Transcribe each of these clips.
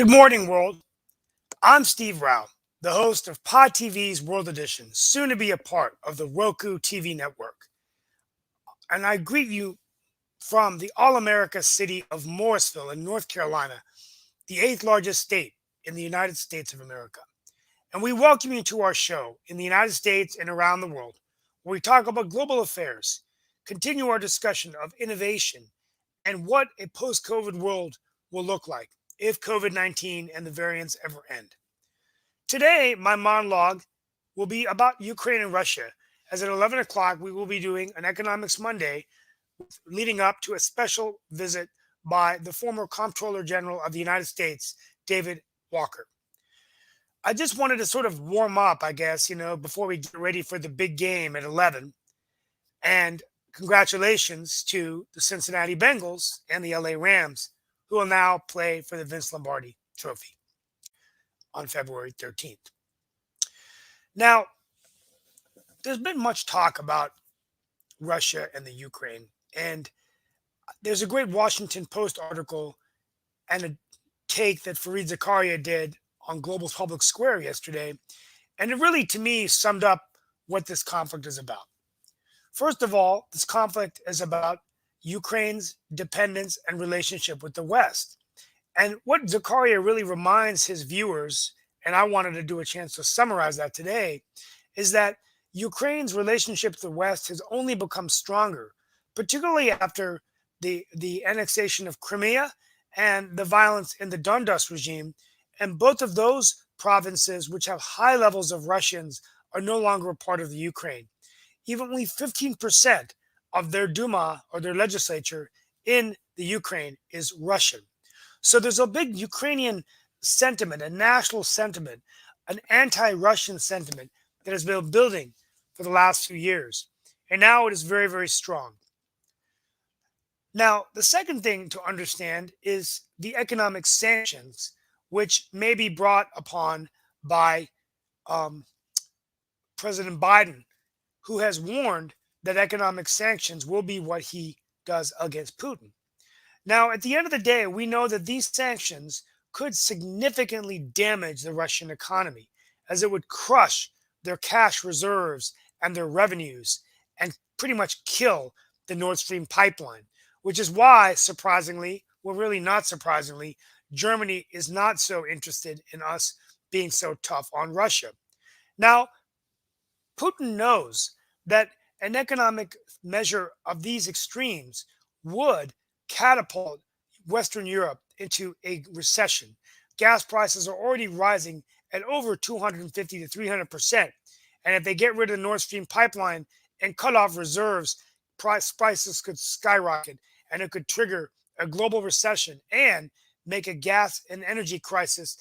Good morning, world. I'm Steve Rao, the host of Pod TV's World Edition, soon to be a part of the Roku TV network. And I greet you from the All America city of Morrisville in North Carolina, the eighth largest state in the United States of America. And we welcome you to our show in the United States and around the world, where we talk about global affairs, continue our discussion of innovation, and what a post COVID world will look like if COVID-19 and the variants ever end. Today, my monologue will be about Ukraine and Russia, as at 11 o'clock, we will be doing an Economics Monday leading up to a special visit by the former Comptroller General of the United States, David Walker. I just wanted to sort of warm up, I guess, before we get ready for the big game at 11. And congratulations to the Cincinnati Bengals and the LA Rams, who will now play for the Vince Lombardi Trophy on February 13th. Now, there's been much talk about Russia and the Ukraine, and there's a great Washington Post article and a take that Fareed Zakaria did on Global Public Square yesterday, and it really, to me, summed up what this conflict is about. First of all, this conflict is about Ukraine's dependence and relationship with the West. And what Zakaria really reminds his viewers, and I wanted to do a chance to summarize that today, is that Ukraine's relationship with the West has only become stronger, particularly after the annexation of Crimea and the violence in the Donbass regime. And both of those provinces, which have high levels of Russians, are no longer a part of the Ukraine. Even only 15% of their Duma or their legislature in the Ukraine is Russian. So there's a big Ukrainian sentiment, a national sentiment, an anti-Russian sentiment that has been building for the last few years. And now it is very, very strong. Now, the second thing to understand is the economic sanctions, which may be brought upon by President Biden, who has warned that economic sanctions will be what he does against Putin. Now, at the end of the day, we know that these sanctions could significantly damage the Russian economy, as it would crush their cash reserves and their revenues and pretty much kill the Nord Stream pipeline, which is why, surprisingly, well, really not surprisingly, Germany is not so interested in us being so tough on Russia. Now, Putin knows that an economic measure of these extremes would catapult Western Europe into a recession. Gas prices are already rising at over 250 to 300%. And if they get rid of the Nord Stream pipeline and cut off reserves, prices could skyrocket, and it could trigger a global recession and make a gas and energy crisis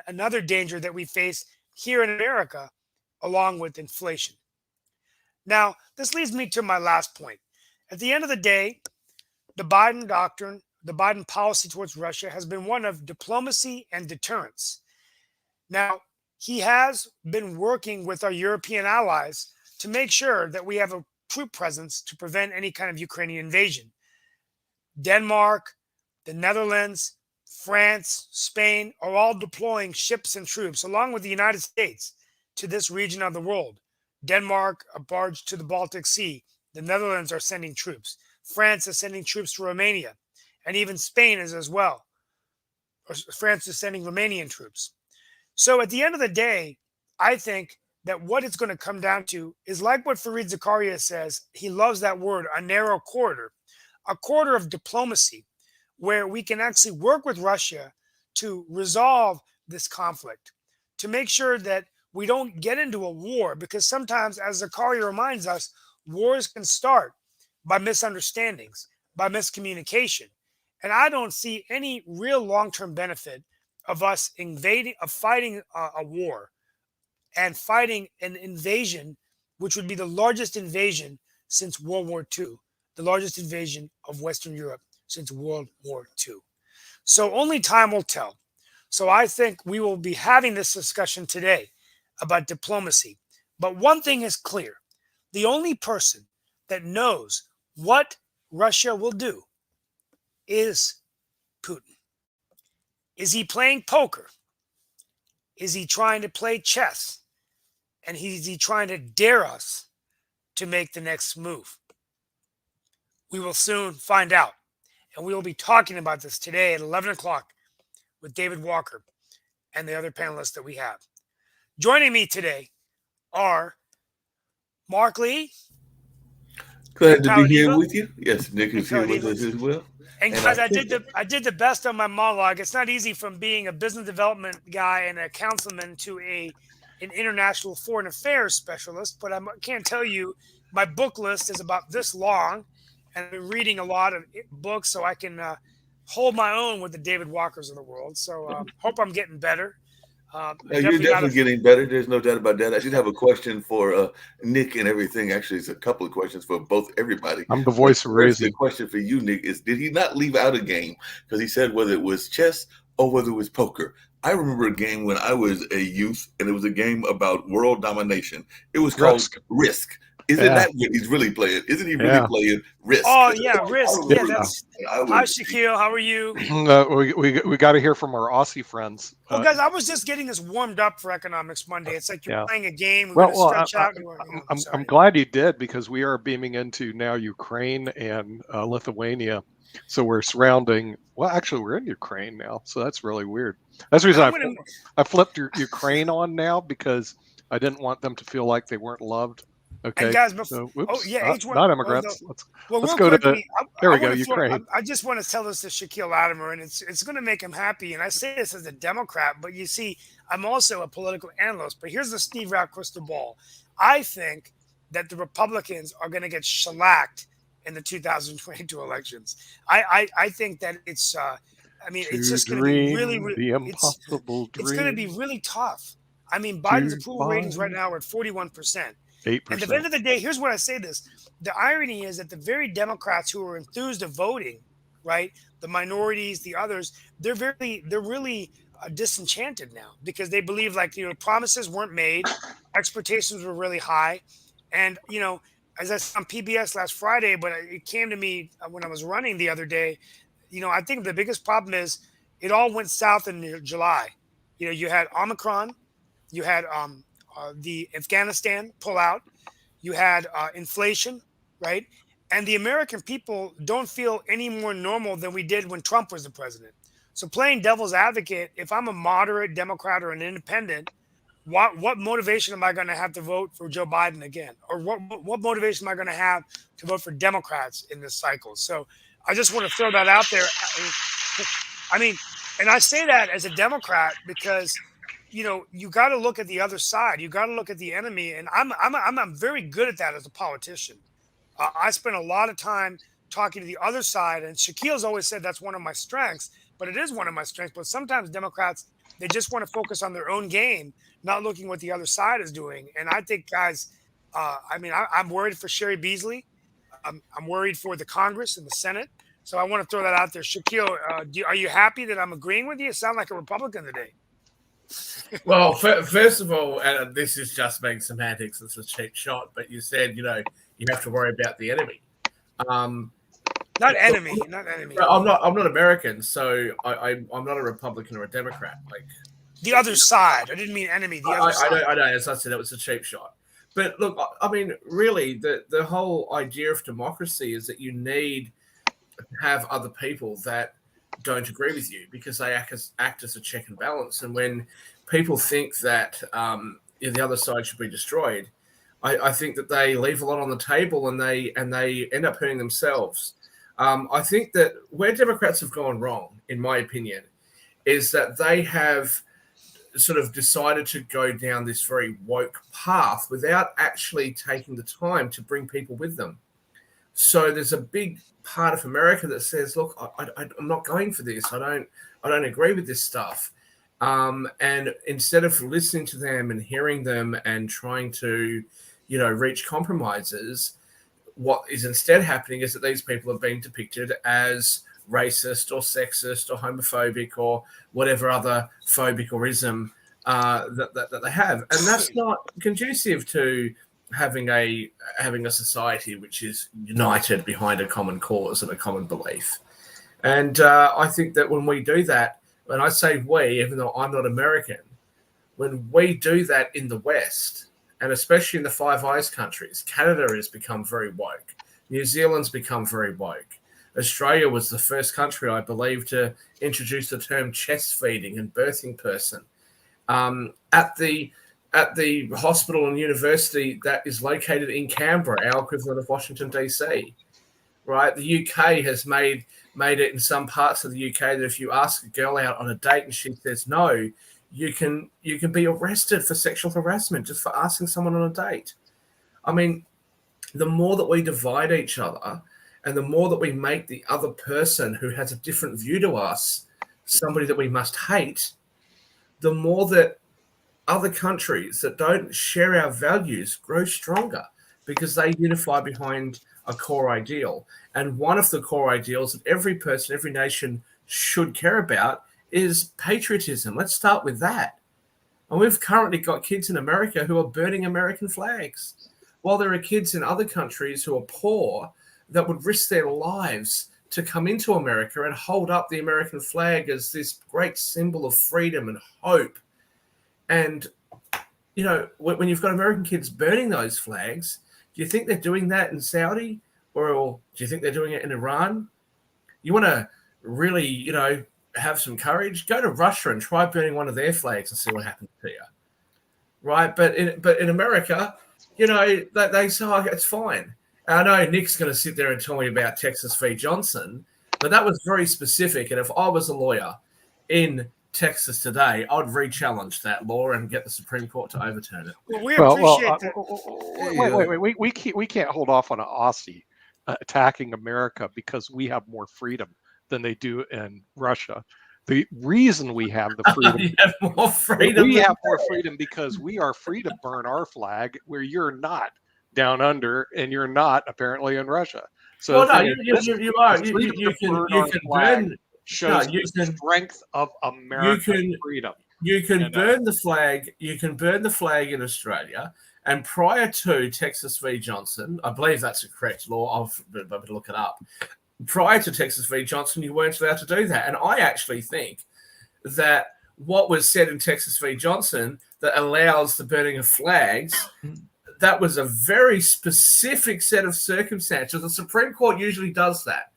another danger that we face here in America, along with inflation. Now, this leads me to my last point. At the end of the day, the Biden doctrine, the Biden policy towards Russia has been one of diplomacy and deterrence. Now, he has been working with our European allies to make sure that we have a troop presence to prevent any kind of Ukrainian invasion. Denmark, the Netherlands, France, Spain are all deploying ships and troops, along with the United States, to this region of the world. Denmark, a barge to the Baltic Sea. The Netherlands are sending troops. France is sending troops to Romania. And even Spain is as well. France is sending Romanian troops. So at the end of the day, I think that what it's going to come down to is like what Fareed Zakaria says. He loves that word, a narrow corridor. A corridor of diplomacy where we can actually work with Russia to resolve this conflict, to make sure that we don't get into a war, because sometimes, as Zakaria reminds us, wars can start by misunderstandings, by miscommunication. And I don't see any real long-term benefit of us fighting a war and fighting an invasion, which would be the largest invasion since World War II, the largest invasion of Western Europe since World War II. So only time will tell. So I think we will be having this discussion today about diplomacy. But one thing is clear. The only person that knows what Russia will do is Putin. Is he playing poker? Is he trying to play chess? And is he trying to dare us to make the next move? We will soon find out. And we will be talking about this today at 11 o'clock with David Walker and the other panelists that we have. Joining me today are Mark Lee. Glad to be here with you. Yes, Nick is here with us as well. And guys, I did the best on my monologue. It's not easy from being a business development guy and a councilman to an international foreign affairs specialist. But I can't tell you, my book list is about this long, and I've been reading a lot of books so I can hold my own with the David Walkers of the world. So hope I'm getting better. You're definitely getting better. There's no doubt about that. I did have a question for Nick and everything. Actually, it's a couple of questions for everybody. I'm the voice of reason. The question for you, Nick, is did he not leave out a game? Because he said whether it was chess or whether it was poker. I remember a game when I was a youth, and it was a game about world domination. It was called Risk. Isn't that what he's really playing? Isn't he really playing Risk? Oh, yeah, Risk. Yeah, that's. Hi, Shaquille. How are you? We got to hear from our Aussie friends. Well, guys, I was just getting us warmed up for Economics Monday. It's like you're playing a game. We're going to stretch out. I'm glad you did, because we are beaming into now Ukraine and Lithuania. So we're surrounding. Well, actually, we're in Ukraine now. So that's really weird. That's the reason I flipped Ukraine on now, because I didn't want them to feel like they weren't loved. Okay. And guys, not immigrants. Let's go to there we go, Ukraine. I just want to tell this to Shaquille Latimer, and it's going to make him happy. And I say this as a Democrat, but you see, I'm also a political analyst. But here's the Steve Rao crystal ball. I think that the Republicans are going to get shellacked in the 2022 elections. I think that it's. It's just going to be really the impossible dream. It's going to be really tough. I mean, Biden's approval ratings right now are at 41%. 8%. And at the end of the day, here's what I say this. The irony is that the very Democrats who are enthused of voting, right, the minorities, the others, they're really disenchanted now, because they believe, like, promises weren't made, expectations were really high. And, as I said on PBS last Friday, but it came to me when I was running the other day, I think the biggest problem is it all went south in July. You had Omicron, you had the Afghanistan pullout, you had inflation, right? And the American people don't feel any more normal than we did when Trump was the president. So playing devil's advocate, if I'm a moderate Democrat or an independent, what motivation am I going to have to vote for Joe Biden again? Or what motivation am I going to have to vote for Democrats in this cycle? So I just want to throw that out there. I mean, and I say that as a Democrat because you got to look at the other side. You got to look at the enemy, and I'm very good at that as a politician. I spend a lot of time talking to the other side, and Shaquille's always said that's one of my strengths, but it is one of my strengths. But sometimes Democrats, they just want to focus on their own game, not looking what the other side is doing. And I think, guys, I'm worried for Sherry Beasley. I'm worried for the Congress and the Senate. So I want to throw that out there. Shaquille, are you happy that I'm agreeing with you? You sound like a Republican today. Well, first of all, and this is just being semantics, it's a cheap shot, but you said, you have to worry about the enemy. Not enemy. I'm not American, so I'm not a Republican or a Democrat. Like the other side. I didn't mean enemy. The other side. I know. As I said, that was a cheap shot. But look, I mean, really, the whole idea of democracy is that you need to have other people that don't agree with you, because they act as a check and balance. And when people think that the other side should be destroyed, I think that they leave a lot on the table, and they end up hurting themselves. I think that where Democrats have gone wrong, in my opinion, is that they have sort of decided to go down this very woke path without actually taking the time to bring people with them. So there's a big part of America that says, look, I'm not going for this. I don't agree with this stuff. And instead of listening to them and hearing them and trying to, reach compromises, what is instead happening is that these people are being depicted as racist or sexist or homophobic or whatever other phobic or ism that they have. And that's not conducive to having a society which is united behind a common cause and a common belief. And I think that when we do that, when I say we, even though I'm not American, when we do that in the West, and especially in the Five Eyes countries, Canada has become very woke. New Zealand's become very woke. Australia was the first country, I believe, to introduce the term chest feeding and birthing person. At the hospital and university that is located in Canberra, our equivalent of Washington, D.C., right? The UK has made it in some parts of the UK that if you ask a girl out on a date and she says no, you can be arrested for sexual harassment just for asking someone on a date. I mean, the more that we divide each other and the more that we make the other person who has a different view to us somebody that we must hate, the more that other countries that don't share our values grow stronger because they unify behind a core ideal. And one of the core ideals that every person, every nation should care about is patriotism. Let's start with that. And we've currently got kids in America who are burning American flags, while there are kids in other countries who are poor that would risk their lives to come into America and hold up the American flag as this great symbol of freedom and hope. And, you know, when you've got American kids burning those flags, do you think they're doing that in Saudi? Or do you think they're doing it in Iran? You want to really, you know, have some courage? Go to Russia and try burning one of their flags and see what happens to you. Right? But in America, you know, they say, oh, it's fine. I know Nick's going to sit there and tell me about Texas v. Johnson, but that was very specific. And if I was a lawyer in Texas today, I'd re-challenge that law and get the Supreme Court to overturn it. Well, we appreciate that. Wait. We can't hold off on an Aussie attacking America because we have more freedom than they do in Russia. The reason we have the freedom, we have more freedom because we are free to burn our flag where you're not down under, and you're not apparently in Russia. So well, no, you are. You can burn. Shows the strength of American freedom. You can burn the flag. You can burn the flag in Australia. And prior to Texas v. Johnson, I believe that's a correct law. I'll better look it up. Prior to Texas v. Johnson, you weren't allowed to do that. And I actually think that what was said in Texas v. Johnson that allows the burning of flags, that was a very specific set of circumstances. The Supreme Court usually does that.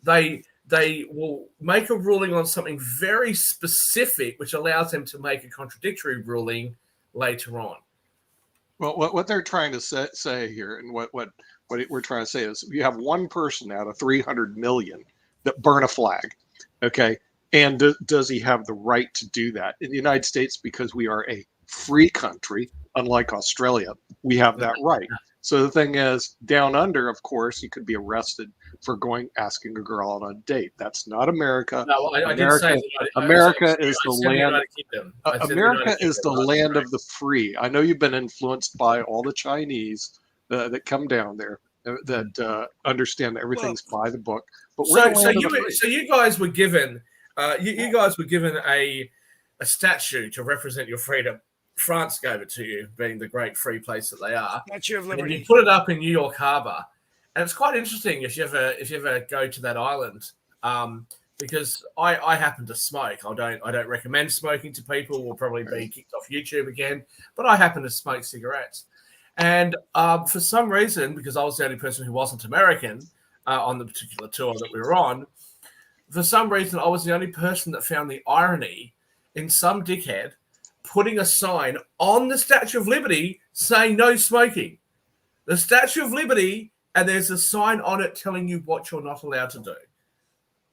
They will make a ruling on something very specific, which allows them to make a contradictory ruling later on. Well, what they're trying to say here, and what we're trying to say is, you have one person out of 300 million that burn a flag, okay? And does he have the right to do that? In the United States, because we are a free country, unlike Australia, we have that right. So the thing is, down under, of course, you could be arrested for asking a girl on a date. That's not America. No, I did say that. America is the land. America is the land of the free. I know you've been influenced by all the Chinese that come down there that understand that everything's by the book. But so you guys were given you guys were given a statue to represent your freedom. France gave it to you, being the great free place that they are. Statue of Liberty. And you put it up in New York Harbor, and it's quite interesting if you ever go to that island, because I happen to smoke. I don't recommend smoking to people. We'll probably be kicked off YouTube again, but I happen to smoke cigarettes, and for some reason, because I was the only person who wasn't American on the particular tour that we were on, for some reason I was the only person that found the irony in some dickhead putting a sign on the Statue of Liberty saying no smoking. The Statue of Liberty, and there's a sign on it telling you what you're not allowed to do.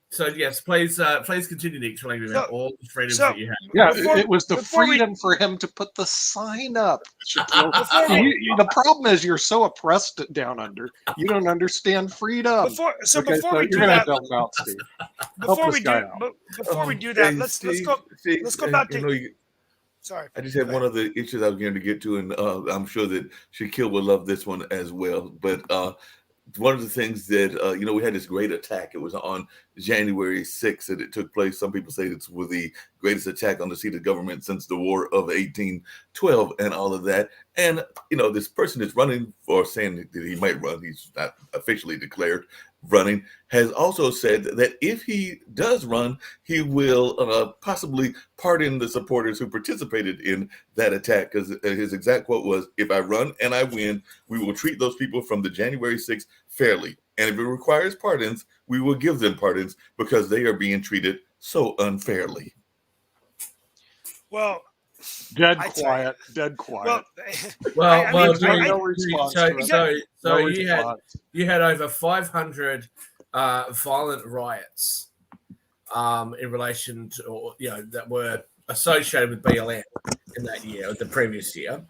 So yes, please continue, Nick, telling me about all the freedoms that you have. Yeah, it was the freedom for him to put the sign up. The problem is you're so oppressed down under, you don't understand freedom. Before we do that, let's go back to. Sorry. I just have one of the issues I was going to get to, and I'm sure that Shaquille will love this one as well. But one of the things that, we had this great attack. It was on January 6th that it took place. Some people say it was the greatest attack on the seat of government since the War of 1812 and all of that. And this person is running, or saying that he might run, he's not officially declared running, has also said that if he does run, he will possibly pardon the supporters who participated in that attack. Because his exact quote was, "If I run and I win, we will treat those people from the January 6th fairly. And if it requires pardons, we will give them pardons because they are being treated so unfairly." Well, Dead I quiet. Dead quiet. Well, No response. So you had over 500 violent riots in relation to, that were associated with BLM in that year, the previous year.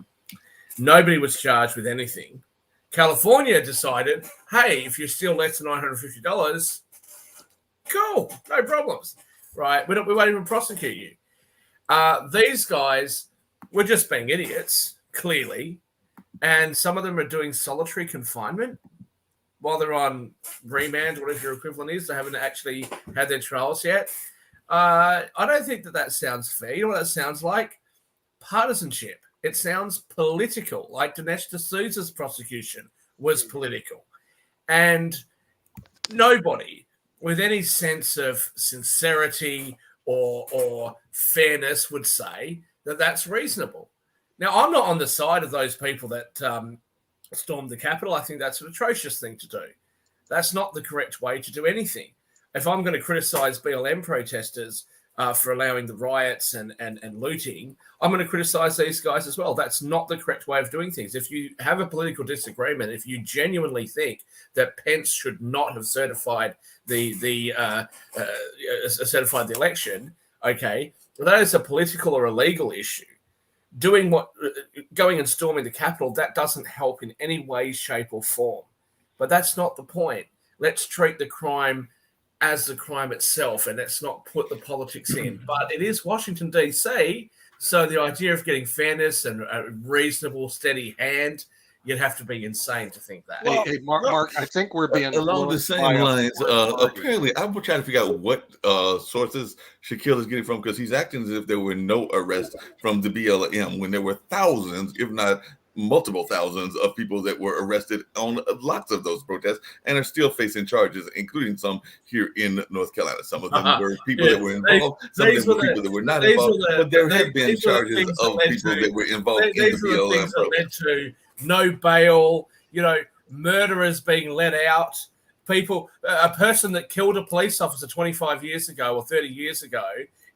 Nobody was charged with anything. California decided, hey, if you're still less than $950, cool, no problems, right? We won't even prosecute you. These guys were just being idiots, clearly, and some of them are doing solitary confinement while they're on remand, whatever your equivalent is. They haven't actually had their trials yet. I don't think that sounds fair. You know what that sounds like? Partisanship. It sounds political, like Dinesh D'Souza's prosecution was political. And nobody with any sense of sincerity or fairness would say that that's reasonable. Now, I'm not on the side of those people that stormed the Capitol. I think that's an atrocious thing to do. That's not the correct way to do anything. If I'm going to criticize BLM protesters for allowing the riots and looting, I'm going to criticize these guys as well. That's not the correct way of doing things. If you have a political disagreement, if you genuinely think that Pence should not have certified the election, okay, well, that is a political or a legal issue. Going and storming the Capitol, that doesn't help in any way, shape, or form. But that's not the point. Let's treat the crime as the crime itself, and let's not put the politics in. But it is Washington, D.C., so the idea of getting fairness and a reasonable, steady hand, you'd have to be insane to think that. Hey, Mark, I think we're being along the same lines. Apparently, I'm trying to figure out what sources Shaquille is getting from, because he's acting as if there were no arrests from the BLM when there were thousands, if not multiple thousands, of people that were arrested on lots of those protests and are still facing charges, including some here in North Carolina. Some of them were people that were involved, some of them were people that were not involved, but there have been charges of people that were involved in the BLM program. No bail, murderers being let out, a person that killed a police officer 25 years ago or 30 years ago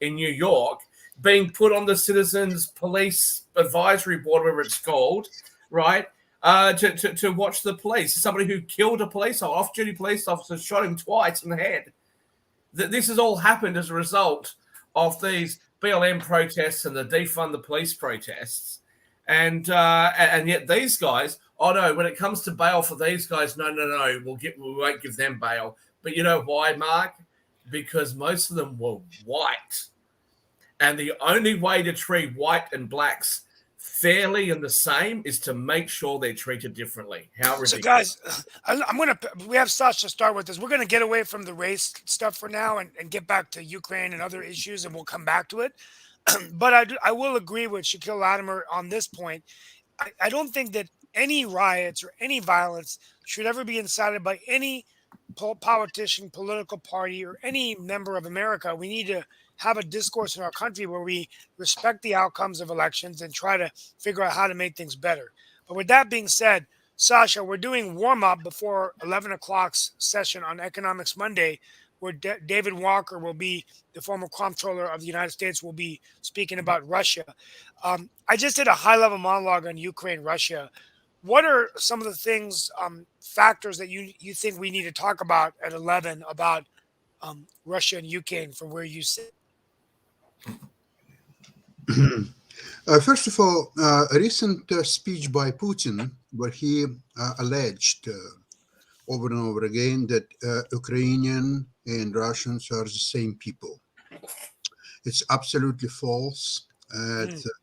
in New York being put on the Citizens Police Advisory Board, whatever it's called, right, to watch the police. Somebody who killed a off-duty police officer, shot him twice in the head. This has all happened as a result of these BLM protests and the defund the police protests. And yet these guys, oh no, when it comes to bail for these guys, no, we won't give them bail. But you know why, Mark? Because most of them were white. And the only way to treat white and blacks fairly and the same is to make sure they're treated differently. How ridiculous. So guys, we have Sasha start with this. We're going to get away from the race stuff for now and get back to Ukraine and other issues, and we'll come back to it. But I will agree with Shaquille Latimer on this point. I don't think that any riots or any violence should ever be incited by any politician, political party, or any member of America. We need to have a discourse in our country where we respect the outcomes of elections and try to figure out how to make things better. But with that being said, Sasha, we're doing warm-up before 11 o'clock's session on Economics Monday, where David Walker will be, the former comptroller of the United States, will be speaking about Russia. I just did a high-level monologue on Ukraine, Russia. What are some of the things, factors that you think we need to talk about at 11 about Russia and Ukraine from where you sit? First of all, a recent speech by Putin, where he alleged over and over again that Ukrainian and Russians are the same people. It's absolutely false.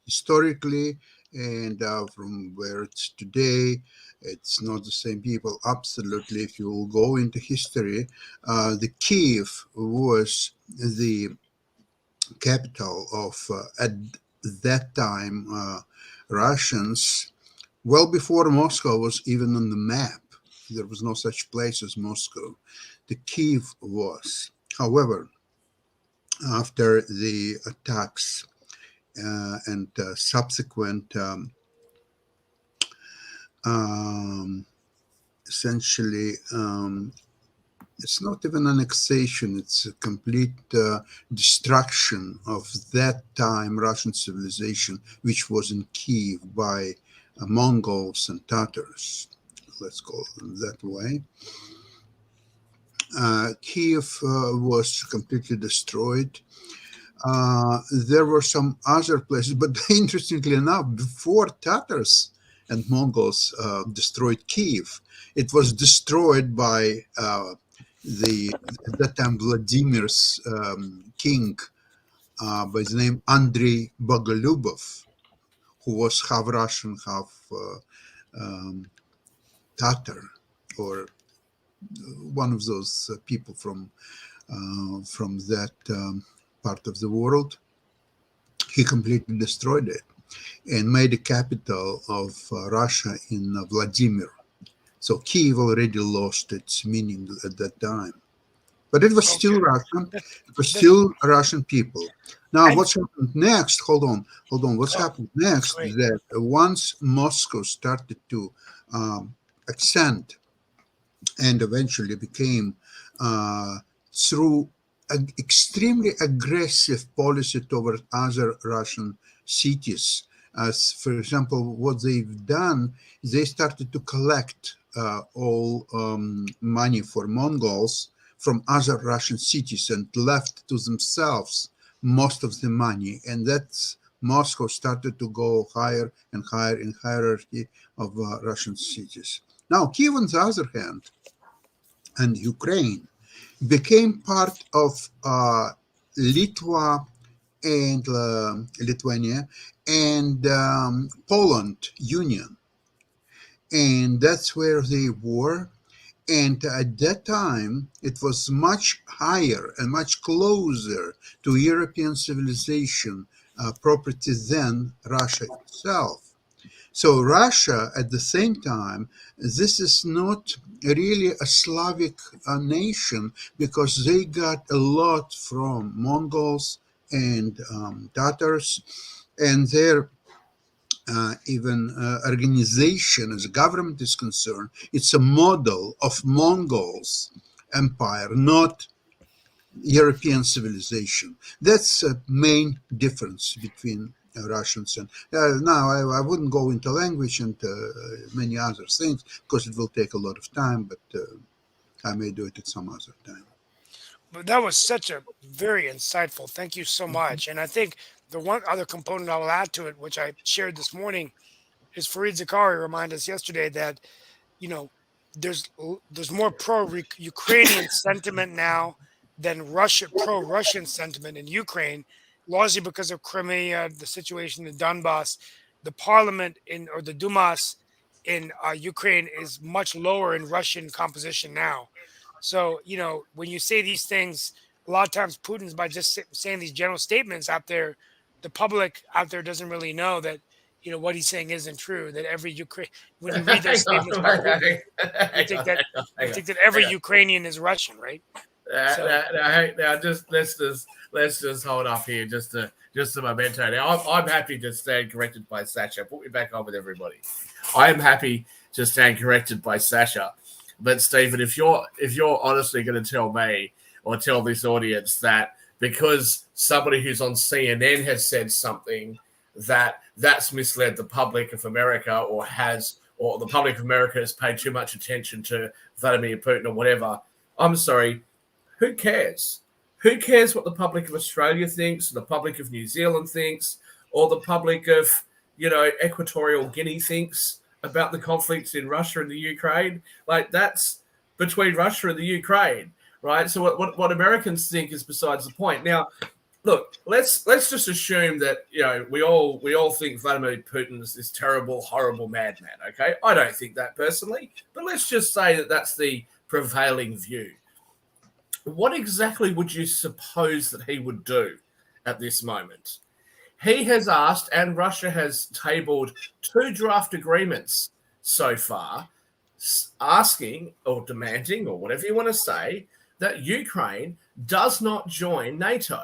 Historically, and from where it's today, it's not the same people. Absolutely, if you will go into history, the Kiev was the capital of, at that time, Russians well before Moscow was even on the map. There was no such place as Moscow. The Kiev was. However, after the attacks and subsequent essentially it's not even annexation, it's a complete destruction of that time Russian civilization, which was in Kiev by Mongols and Tatars, let's call them that way. Kiev was completely destroyed. There were some other places, but interestingly enough, before Tatars and Mongols destroyed Kiev, it was destroyed by at that time Vladimir's king by the name Andrei Bogolyubov, who was half Russian, half Tatar, or one of those people from that part of the world. He completely destroyed it and made the capital of Russia in Vladimir. So Kiev already lost its meaning at that time. But it was still Russian. It was still Russian people. Now, what's happened next? Hold on. What's happened next is that once Moscow started to ascend and eventually became through an extremely aggressive policy toward other Russian cities. As, for example, what they've done, they started to collect all money for Mongols from other Russian cities and left to themselves most of the money. And that's Moscow started to go higher and higher in hierarchy of Russian cities. Now, Kiev, on the other hand, and Ukraine became part of Litva and Lithuania and Poland Union. And that's where they were. And at that time, it was much higher and much closer to European civilization property than Russia itself. So Russia, at the same time, this is not really a Slavic nation because they got a lot from Mongols and Tatars, and their even organization as a government is concerned, it's a model of Mongols empire, not European civilization. That's a main difference between Russians and now I wouldn't go into language and many other things because it will take a lot of time, but I may do it at some other time. But that was such a very insightful. Thank you so much. And I think the one other component I will add to it, which I shared this morning, is Fareed Zakari reminded us yesterday that you know there's more pro-Ukrainian sentiment now than pro-Russian sentiment in Ukraine, largely because of Crimea, the situation in Donbass. The parliament in or the Dumas in Ukraine is much lower in Russian composition now. So when you say these things, a lot of times Putin's by just saying these general statements out there, the public out there doesn't really know that what he's saying isn't true. That every Ukraine, when you read those statements by Putin, you think that every Ukrainian is Russian, right? Now, let's just hold up here, just a memento. Now, I'm happy to stand corrected by Sasha. Put me back on with everybody. I am happy to stand corrected by Sasha. But Stephen, if you're honestly going to tell me or tell this audience that because somebody who's on CNN has said something that's misled the public of America or the public of America has paid too much attention to Vladimir Putin or whatever, I'm sorry, who cares? Who cares what the public of Australia thinks, the public of New Zealand thinks, or the public of, Equatorial Guinea thinks about the conflicts in Russia and the Ukraine? Like, that's between Russia and the Ukraine, right? So what Americans think is besides the point. Now, look, let's just assume that we all think Vladimir Putin is this terrible, horrible madman. Okay, I don't think that personally, but let's just say that that's the prevailing view. What exactly would you suppose that he would do at this moment? he has asked, and Russia has tabled 2 draft agreements so far, asking or demanding, or whatever you want to say, that Ukraine does not join NATO.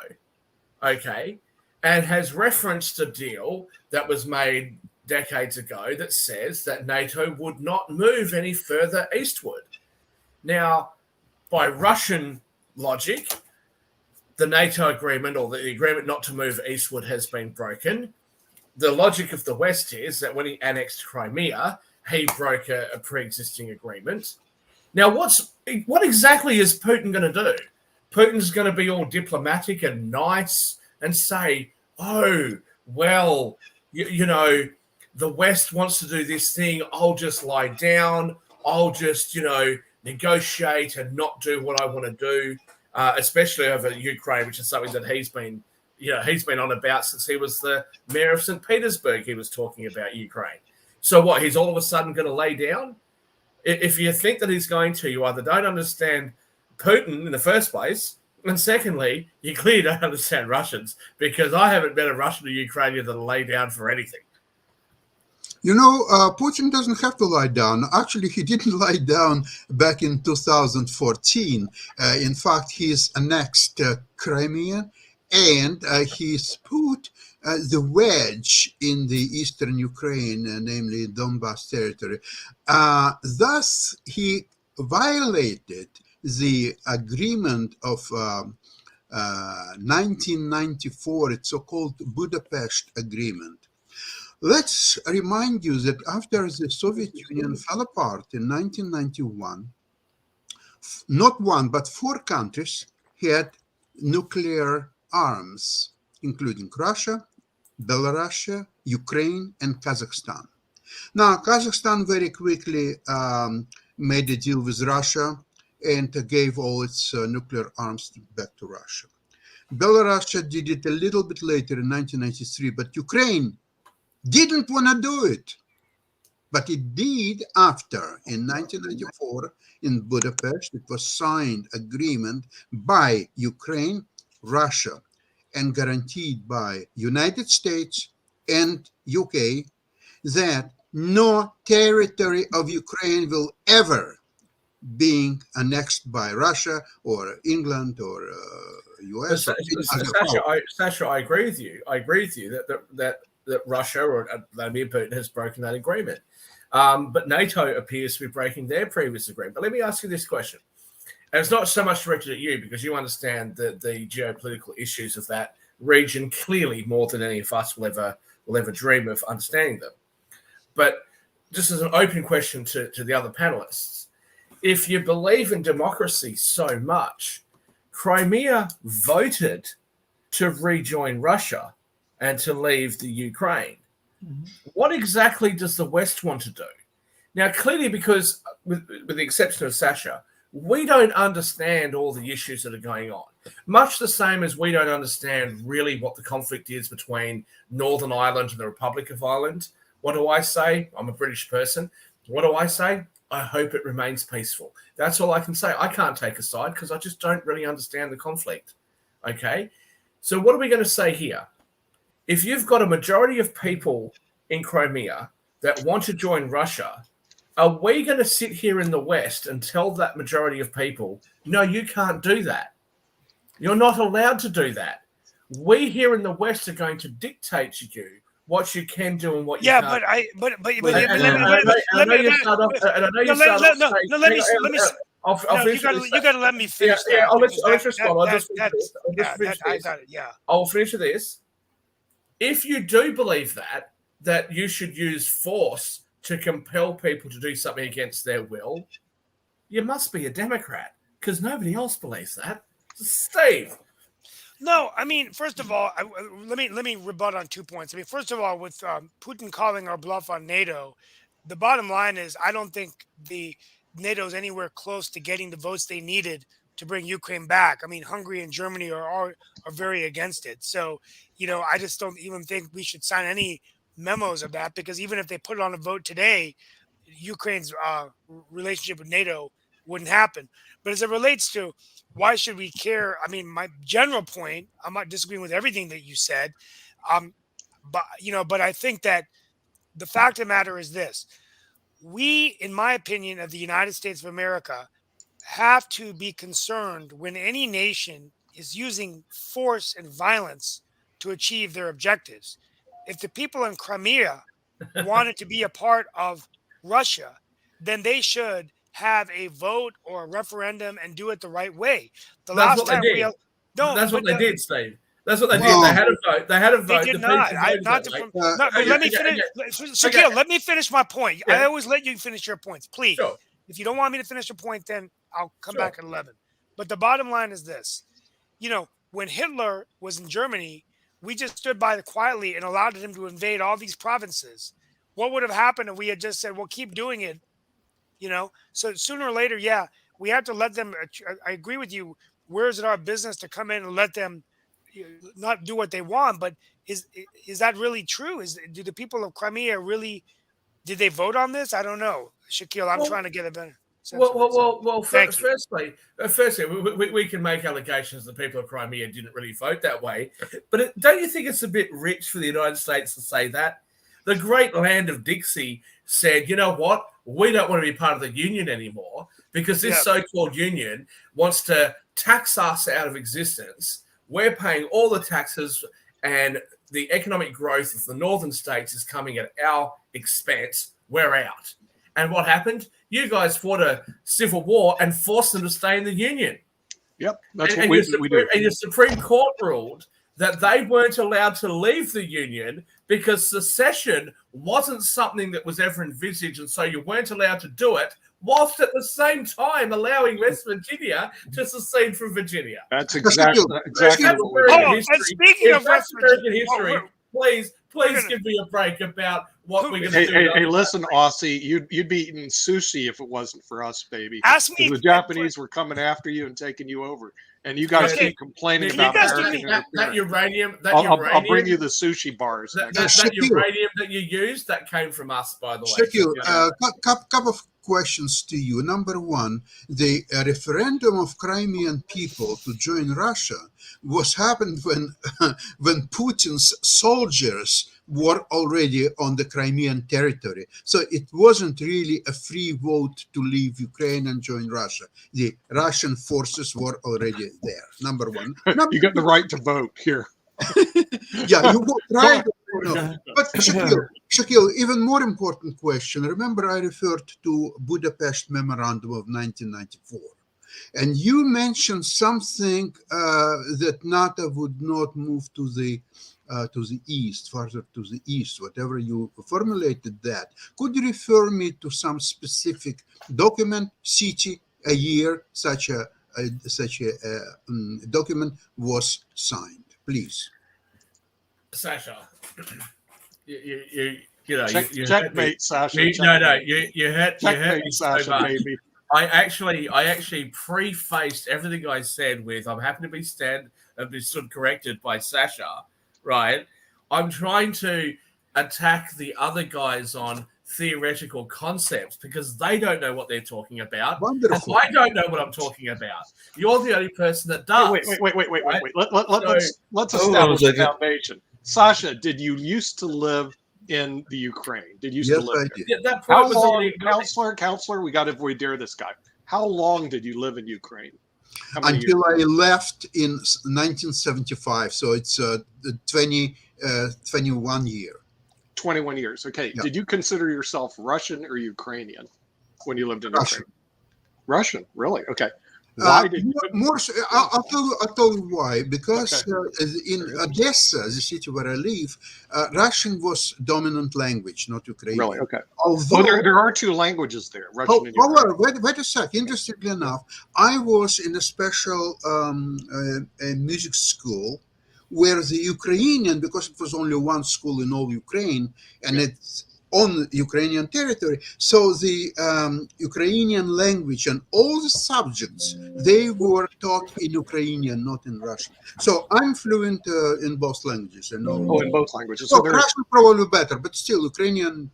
Okay. And has referenced a deal that was made decades ago that says that NATO would not move any further eastward. Now, by Russian logic, the NATO agreement, or the agreement not to move eastward, has been broken. The logic of the West is that when he annexed Crimea, he broke a pre-existing agreement. Now, what exactly is Putin going to do? Putin's going to be all diplomatic and nice and say, oh, well, you know, the West wants to do this thing. I'll just lie down. I'll just, negotiate and not do what I want to do, especially over Ukraine, which is something that he's been on about since he was the mayor of St. Petersburg. He was talking about Ukraine. So what, he's all of a sudden going to lay down? If you think that he's going to, you either don't understand Putin in the first place, and secondly, you clearly don't understand Russians, because I haven't met a Russian or Ukrainian that'll lay down for anything. Putin doesn't have to lie down. Actually, he didn't lie down back in 2014. In fact, he's annexed Crimea, and he's put the wedge in the eastern Ukraine, namely Donbas territory. Thus, he violated the agreement of 1994, it's so-called Budapest Agreement. Let's remind you that after the Soviet Union fell apart in 1991, not one, but 4 countries had nuclear arms, including Russia, Belarus, Ukraine, and Kazakhstan. Now, Kazakhstan very quickly made a deal with Russia and gave all its nuclear arms back to Russia. Belarus did it a little bit later in 1993, but Ukraine didn't want to do it. But it did after, in 1994, in Budapest, it was signed agreement by Ukraine, Russia, and guaranteed by United States and UK that no territory of Ukraine will ever being annexed by Russia or England or US. Sasha, I agree with you. I agree with you that Russia or Vladimir Putin has broken that agreement. But NATO appears to be breaking their previous agreement. But let me ask you this question. And it's not so much directed at you, because you understand the geopolitical issues of that region clearly more than any of us will ever dream of understanding them. But just as an open question to the other panelists, if you believe in democracy so much, Crimea voted to rejoin Russia and to leave the Ukraine. Mm-hmm. What exactly does the West want to do? Now, clearly, because with the exception of Sasha, we don't understand all the issues that are going on. Much the same as we don't understand really what the conflict is between Northern Ireland and the Republic of Ireland. What do I say? I'm a British person. What do I say? I hope it remains peaceful. That's all I can say. I can't take a side because I just don't really understand the conflict. Okay? So what are we going to say here? If you've got a majority of people in Crimea that want to join Russia, are we going to sit here in the West and tell that majority of people, no, you can't do that? You're not allowed to do that. We here in the West are going to dictate to you what you can do and what you can't. Let me finish. I'll finish with this. If you do believe that you should use force to compel people to do something against their will, you must be a Democrat, because nobody else believes that. Steve. No, I mean, first of all, let me rebut on 2 points. I mean, first of all, with Putin calling our bluff on NATO, the bottom line is I don't think the NATO is anywhere close to getting the votes they needed to bring Ukraine back. I mean, Hungary and Germany are very against it. So, I just don't even think we should sign any memos of that, because even if they put it on a vote today, Ukraine's relationship with NATO wouldn't happen. But as it relates to why should we care? I mean, my general point, I'm not disagreeing with everything that you said. but I think that the fact of the matter is this: we, in my opinion, of the United States of America, have to be concerned when any nation is using force and violence to achieve their objectives. If the people in Crimea wanted to be a part of Russia, then they should have a vote or a referendum and do it the right way. The That's last what they time did. no, That's what but they did, Steve. That's what they did. Well, They had a vote. They had a they vote. did The not. people I voted not that to. way. No, but Okay, let me okay, finish. okay. Shaquille, Okay. let me finish my point. Yeah. I always let you finish your points, please. Sure. If you don't want me to finish your point, then I'll come Sure. back at 11. But the bottom line is this: when Hitler was in Germany, we just stood by quietly and allowed him to invade all these provinces. What would have happened if we had just said, "Well, keep doing it"? So sooner or later, yeah, we have to let them. I agree with you. Where is it our business to come in and let them not do what they want? But is that really true? Do the people of Crimea really did they vote on this? I don't know, Shaquille. I'm Well, trying to get a better sense of it. Thank you. Firstly, we can make allegations that the people of Crimea didn't really vote that way. But don't you think it's a bit rich for the United States to say that? The great land of Dixie said, you know what? We don't want to be part of the union anymore because this so-called union wants to tax us out of existence. We're paying all the taxes and the economic growth of the northern states is coming at our expense. We're out. And what happened? You guys fought a civil war and forced them to stay in the union. Yep, that's And what we do. And your Supreme Court ruled that they weren't allowed to leave the union because secession wasn't something that was ever envisaged, and so you weren't allowed to do it, whilst at the same time allowing West Virginia to secede from Virginia. That's exactly what we Oh, do. and speaking of West American Virginia, history, please give me a break about what we're going to do. Hey, listen, Aussie, you'd be eating sushi if it wasn't for us, baby. Ask me. The Japanese were coming after you and taking you over, and you guys keep complaining about American that uranium. I'll bring you the sushi bars. That uranium that you used, that came from us, by the way. Shaquille, couple of questions to you. Number one, the referendum of Crimean people to join Russia was happened when Putin's soldiers were already on the Crimean territory. So it wasn't really a free vote to leave Ukraine and join Russia. The Russian forces were already there. Number one. You got the right to vote here. Yeah, you vote right. No. But Shaquille, even more important question. Remember, I referred to Budapest Memorandum of 1994. And you mentioned something that NATO would not move to the east, further to the east, whatever you formulated that. Could you refer me to some specific document, city, a year such a document was signed, please? Sasha, checkmate, Sasha. You hurt me so Sasha, much. baby. I actually prefaced everything I said with I'm happy to be stood corrected by Sasha, right? I'm trying to attack the other guys on theoretical concepts because they don't know what they're talking about. Wonderful. I don't know what I'm talking about. You're the only person that does. Wait. Right? Let's establish a foundation. Sasha, did you used to live in the Ukraine? Did you used to live I there? did. Yeah, that How point was long, already counselor, we got to avoid dare this guy. How long did you live in Ukraine? How many Until years? I left in 1975. So it's 21 year. 21 years. Okay. Yeah. Did you consider yourself Russian or Ukrainian when you lived in Russian. Ukraine? Russian, really? Okay. Why did you? I'll tell you why. Because in Odessa, the city where I live, Russian was dominant language, not Ukrainian. Really? Okay. Although there are two languages there, Russian and Ukrainian. however, wait a sec. Interestingly enough, I was in a special a music school where the Ukrainian, because it was only one school in all Ukraine, and it's on Ukrainian territory, so the Ukrainian language and all the subjects, they were taught in Ukrainian, not in Russian. So I'm fluent in both languages. In both languages. So Russian probably better, but still Ukrainian,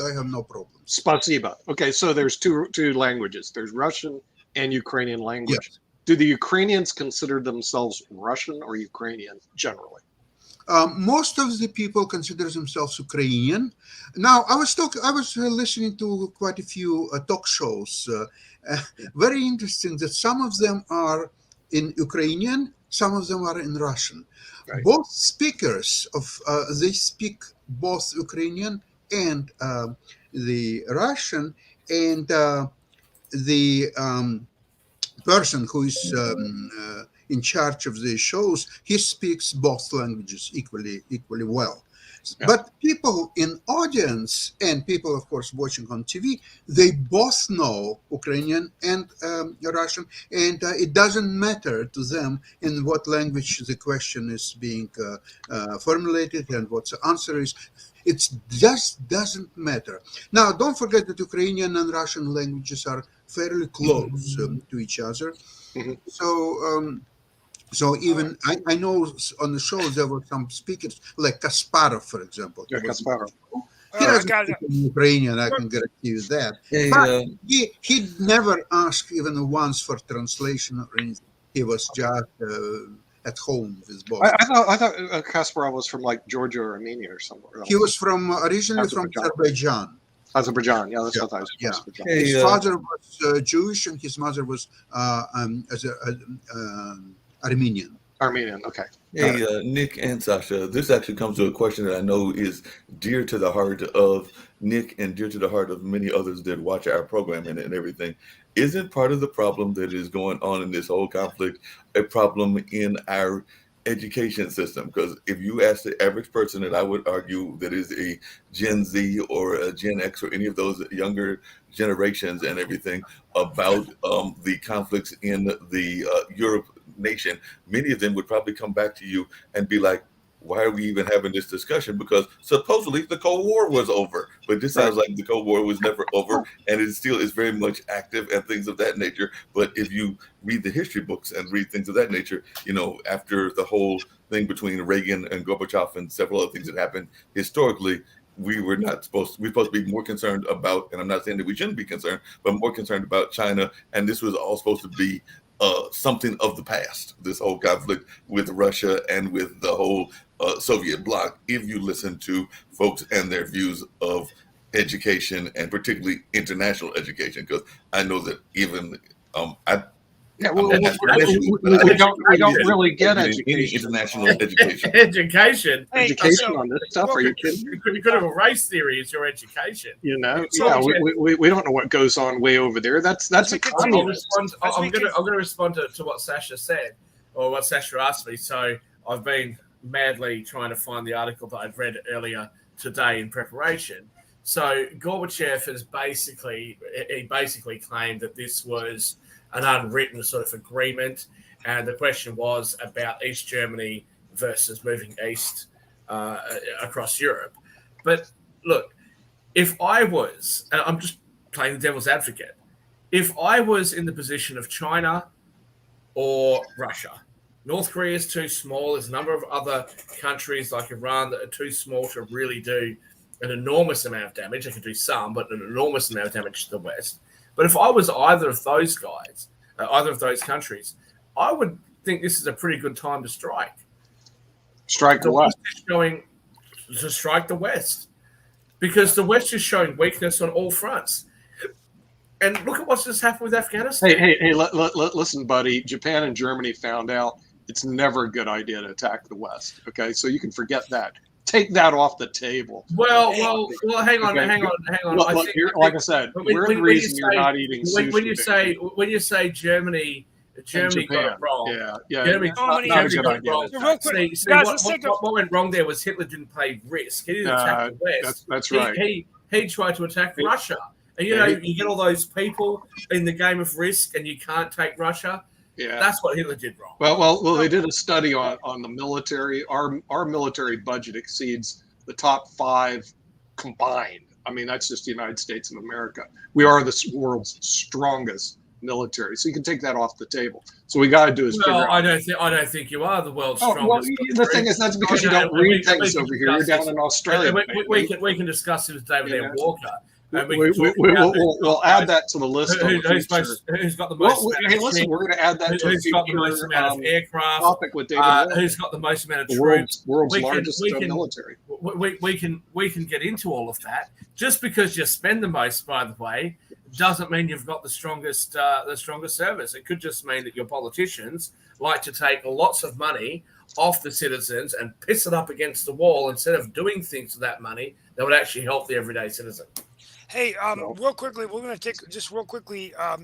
I have no problem. Spasiba. Okay, so there's two languages. There's Russian and Ukrainian language. Yes. Do the Ukrainians consider themselves Russian or Ukrainian generally? Most of the people consider themselves Ukrainian. Now, I was listening to quite a few talk shows. Very interesting that some of them are in Ukrainian, some of them are in Russian. Right. Both speakers they speak both Ukrainian and the Russian, and the person who is in charge of the shows, he speaks both languages equally well. Yeah. But people in audience and people, of course, watching on TV, they both know Ukrainian and Russian, and it doesn't matter to them in what language the question is being formulated and what the answer is. It just doesn't matter. Now, don't forget that Ukrainian and Russian languages are fairly close to each other. Mm-hmm. So even I know on the show there were some speakers like Kasparov, for example. Yeah, Kasparov. He doesn't speak Ukrainian, I can guarantee you that. But he never asked even once for translation or anything. He was just at home with both. I thought Kasparov was from like Georgia or Armenia or somewhere. He was originally from Azerbaijan. Azerbaijan, yeah, that's what I was. Yeah. His father was Jewish and his mother was Armenian. Armenian, okay. Hey, Nick and Sasha, this actually comes to a question that I know is dear to the heart of Nick and dear to the heart of many others that watch our program and everything. Isn't part of the problem that is going on in this whole conflict a problem in our education system? Because if you ask the average person that I would argue that is a Gen Z or a Gen X or any of those younger generations and everything about the conflicts in the Europe nation, many of them would probably come back to you and be like, why are we even having this discussion? Because supposedly the Cold War was over, but this sounds like the Cold War was never over, and it still is very much active and things of that nature. But if you read the history books and read things of that nature, you know, after the whole thing between Reagan and Gorbachev and several other things that happened historically, we're supposed to be more concerned about, and I'm not saying that we shouldn't be concerned, but more concerned about China, and this was all supposed to be something of the past, this whole conflict with Russia and with the whole Soviet bloc, if you listen to folks and their views of education and particularly international education, because I know that even we don't really get education. International education. Education on this stuff. Are you kidding? You could have a race theory as your education. You know, we don't know what goes on way over there. That's a communist. I'm going to respond to what Sasha said, or what Sasha asked me. So I've been madly trying to find the article that I'd read earlier today in preparation. So Gorbachev has basically claimed that this was an unwritten sort of agreement, and the question was about East Germany versus moving east across Europe. But look, if I was, and I'm just playing the devil's advocate, if I was in the position of China or Russia, North Korea is too small. There's a number of other countries like Iran that are too small to really do an enormous amount of damage. They can do some, but an enormous amount of damage to the West. But if I was either of those guys, either of those countries, I would think this is a pretty good time to strike. Strike the West. To strike the West. Because the West is showing weakness on all fronts. And look at what's just happened with Afghanistan. Hey, listen, buddy. Japan and Germany found out it's never a good idea to attack the West. Okay, so you can forget that. Take that off the table. Well, hang on. Like I said, we're the reason you're not eating sushi. When you say Germany got it wrong. Yeah. Germany not a good idea. What went wrong there was Hitler didn't play Risk. He didn't attack the West. That's right. He tried to attack Russia. And you get all those people in the game of Risk, and you can't take Russia. Yeah, that's what Hitler did wrong. Well, they did a study on the military. Our military budget exceeds the top 5 combined. I mean, that's just the United States of America. We are the world's strongest military, so you can take that off the table. So we got to do is figure out. I don't think you are the world's strongest. Well, the thing is, that's because you don't read things over here. You're down in Australia. We can discuss it with David M. Walker. and we'll add that to the list. Who's got the most? Hey, listen, we're going to add that to who's got the most amount of aircraft? Topic with David who's got the most amount of troops? World's largest military. We can get into all of that. Just because you spend the most, by the way, doesn't mean you've got the strongest service. It could just mean that your politicians like to take lots of money off the citizens and piss it up against the wall instead of doing things with that money that would actually help the everyday citizen. Hey, real quickly, we're going to take just real quickly a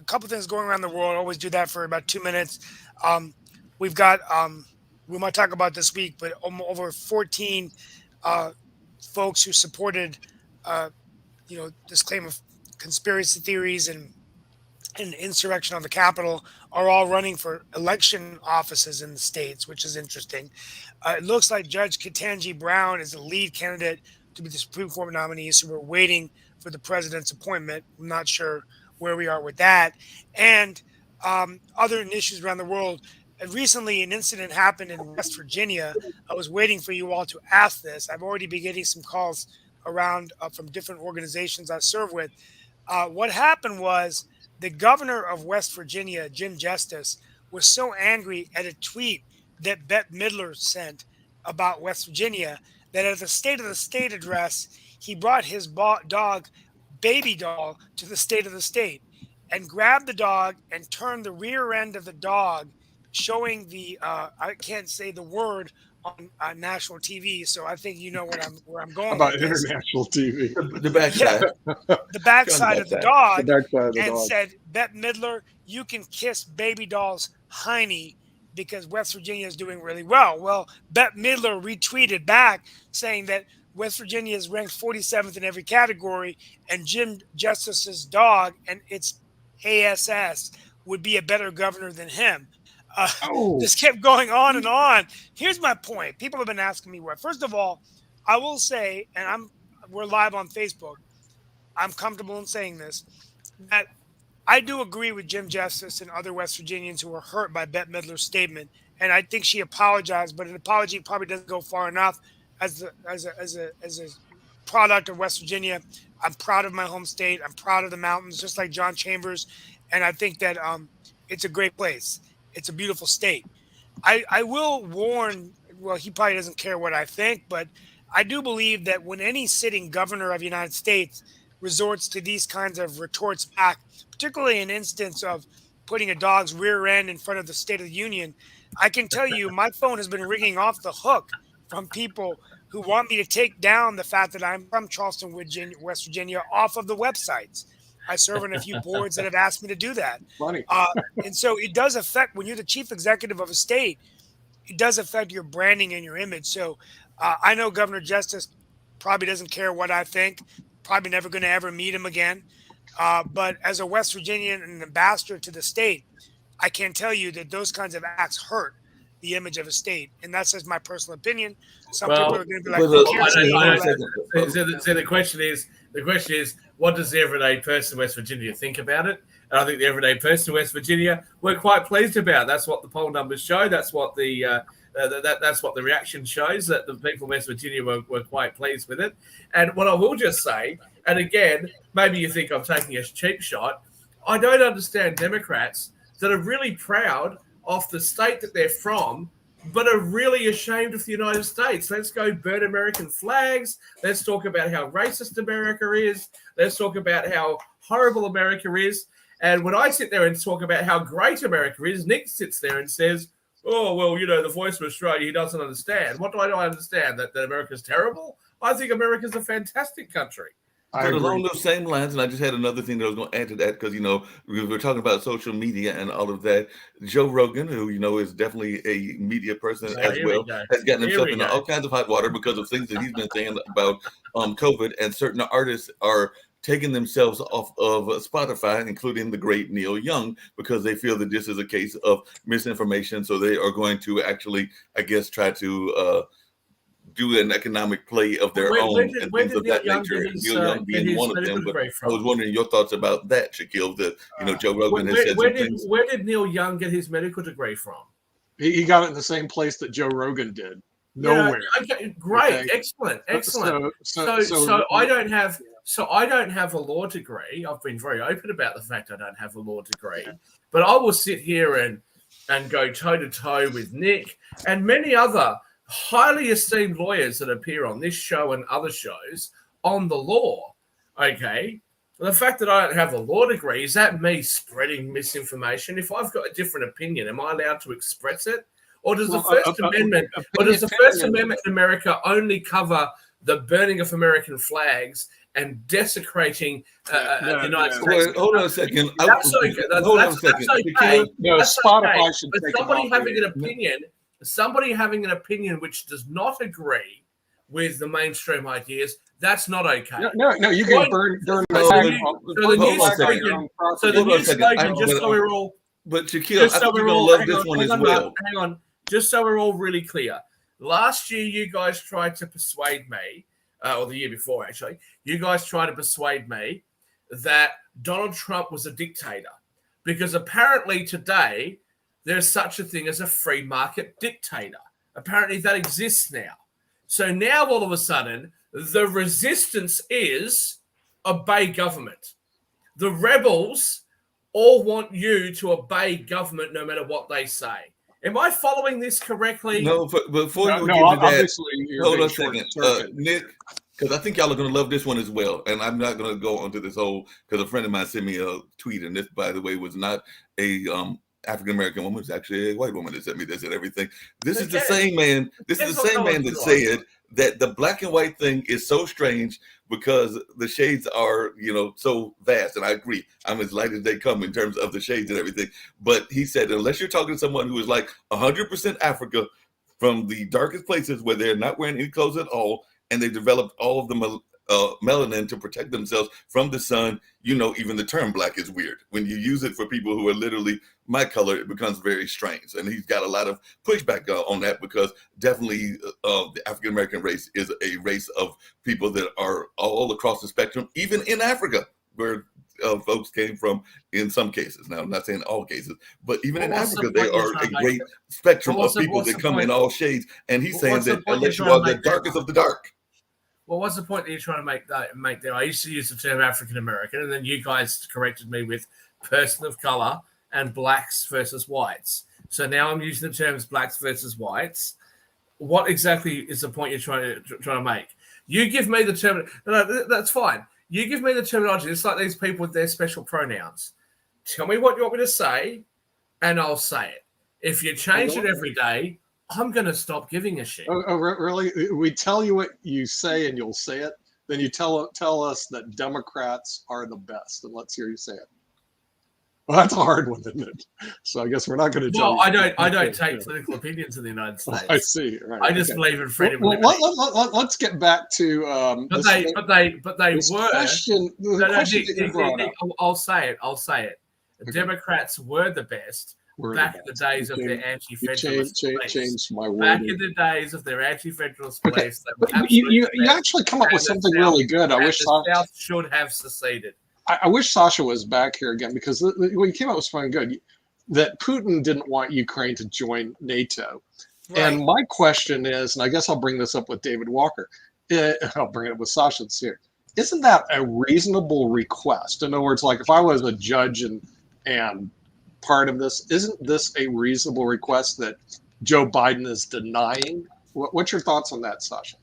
couple things going around the world. I always do that for about 2 minutes. We've got we might talk about this week, but over 14 folks who supported this claim of conspiracy theories and insurrection on the Capitol are all running for election offices in the states, which is interesting. It looks like Judge Ketanji Brown is the lead candidate to be the Supreme Court nominee, so we're waiting for the president's appointment. I'm not sure where we are with that. And other issues around the world. Recently, an incident happened in West Virginia. I was waiting for you all to ask this. I've already been getting some calls around from different organizations I serve with. What happened was the governor of West Virginia, Jim Justice, was so angry at a tweet that Bette Midler sent about West Virginia that at the State of the State address, he brought his dog, Baby Doll, to the State of the State and grabbed the dog and turned the rear end of the dog, showing the I can't say the word on national TV, so I think you know where I'm going about with this. international TV. The backside. The backside of the dog, and said, Bette Midler, you can kiss Baby Doll's hiney because West Virginia is doing really well. Well, Bette Midler retweeted back saying that West Virginia is ranked 47th in every category, and Jim Justice's dog and its ASS would be a better governor than him. This kept going on and on. Here's my point. People have been asking me what. First of all, I will say, and we're live on Facebook. I'm comfortable in saying this, that I do agree with Jim Justice and other West Virginians who were hurt by Bette Midler's statement, and I think she apologized. But an apology probably doesn't go far enough. As a product of West Virginia, I'm proud of my home state. I'm proud of the mountains, just like John Chambers, and I think that it's a great place. It's a beautiful state. I will warn, well, he probably doesn't care what I think, but I do believe that when any sitting governor of the United States resorts to these kinds of retorts back, particularly an instance of putting a dog's rear end in front of the State of the Union, I can tell you my phone has been ringing off the hook from people who want me to take down the fact that I'm from Charleston, West Virginia, off of the websites. I serve on a few boards that have asked me to do that. Funny. And so it does affect, when you're the chief executive of a state, it does affect your branding and your image. So I know Governor Justice probably doesn't care what I think, probably never going to ever meet him again. But as a West Virginian and an ambassador to the state, I can tell you that those kinds of acts hurt the image of a state. And that's just my personal opinion. Some people are going to be like, so the question is, what does the everyday person in West Virginia think about it? And I think the everyday person in West Virginia, we're quite pleased about. That's what the poll numbers show. That's what the that's what the reaction shows, that the people in West Virginia were quite pleased with it. And what I will just say, and again, maybe you think I'm taking a cheap shot, I don't understand Democrats that are really proud of the state that they're from, but are really ashamed of the United States. Let's go burn American flags. Let's talk about how racist America is. Let's talk about how horrible America is. And when I sit there and talk about how great America is, Nick sits there and says, oh, well, the voice of Australia, he doesn't understand. What do I understand? That America's terrible? I think America's a fantastic country. But along those same lines, and I just had another thing that I was going to add to that, because, we were talking about social media and all of that. Joe Rogan, who, is definitely a media person as well, has gotten himself into all kinds of hot water because of things that he's been saying about COVID, and certain artists are taking themselves off of Spotify, including the great Neil Young, because they feel that this is a case of misinformation. So they are going to actually, I guess, try to do an economic play of their own and things of that nature. Neil Young being one of them. But I was wondering your thoughts about that, Shaquille. That Joe Rogan has said some things. Where did Neil Young get his medical degree from? He got it in the same place that Joe Rogan did. nowhere. Okay, great, Okay. excellent. So So I don't have a law degree. I've been very open about the fact I don't have a law degree, but I will sit here and go toe to toe with Nick and many other highly esteemed lawyers that appear on this show and other shows on the law. Okay. The fact that I don't have a law degree, is that me spreading misinformation? If I've got a different opinion, am I allowed to express it? Or does the First Amendment in America only cover the burning of American flags and desecrating the United States? Wait, hold on a second. That's okay. That's okay. No, Spotify should But take somebody having an opinion which does not agree with the mainstream ideas, that's not okay. No, you can burn the flag. So the new slogan, just so we're all. But Shaquille, I think you're gonna love this one as well. Hang on, just so we're all really clear. Last year, you guys tried to persuade me, or the year before, actually, you guys tried to persuade me that Donald Trump was a dictator, because apparently today there's such a thing as a free market dictator. Apparently that exists now. So now all of a sudden, the resistance is obey government. The rebels all want you to obey government no matter what they say. Am I following this correctly? No, before you get to that, hold on a second. Nick, because I think y'all are going to love this one as well. And I'm not going to go onto this whole, because a friend of mine sent me a tweet, and this, by the way, was not a African-American woman. It's actually a white woman that sent me this and everything. This is the same man. This is the same man that said that the black and white thing is so strange because the shades are, so vast. And I agree. I'm as light as they come in terms of the shades and everything. But he said, unless you're talking to someone who is like 100% Africa from the darkest places where they're not wearing any clothes at all, and they've developed all of the melanin to protect themselves from the sun, even the term black is weird. When you use it for people who are literally my color, it becomes very strange. And he's got a lot of pushback on that, because definitely the African-American race is a race of people that are all across the spectrum, even in Africa, where folks came from in some cases. Now, I'm not saying all cases, but even in Africa, they are a great spectrum of people that come in all shades. And he's saying that unless you are the darkest of the dark. Well, what's the point that you're trying to make there? I used to use the term African American, and then you guys corrected me with person of color and blacks versus whites. So now I'm using the terms blacks versus whites. What exactly is the point you're trying to make? You give me the term. No, that's fine. You give me the terminology. It's like these people with their special pronouns. Tell me what you want me to say, and I'll say it. If you change it every day, I'm going to stop giving a shit. Oh, really? We tell you what you say and you'll say it. Then you tell us that Democrats are the best, and let's hear you say it. Well, that's a hard one, isn't it? So I guess we're not going to. Well, I don't take political opinions in the United States. I see. Right. I just believe in freedom. Let's get back to. But they were. Question, I'll say it. Okay. The Democrats were the best. Back in the days of their anti-federalist beliefs. Changed my word. Back in the days of their anti-federalist beliefs. You actually come up with something really good. I wish the South should have seceded. I wish Sasha was back here again, because what you came up with was something good. That Putin didn't want Ukraine to join NATO. Right. And my question is, and I guess I'll bring this up with David Walker. I'll bring it up with Sasha this year. Isn't that a reasonable request? In other words, like if I was a judge and part of this, isn't this a reasonable request that Joe Biden is denying? What's your thoughts on that, Sasha?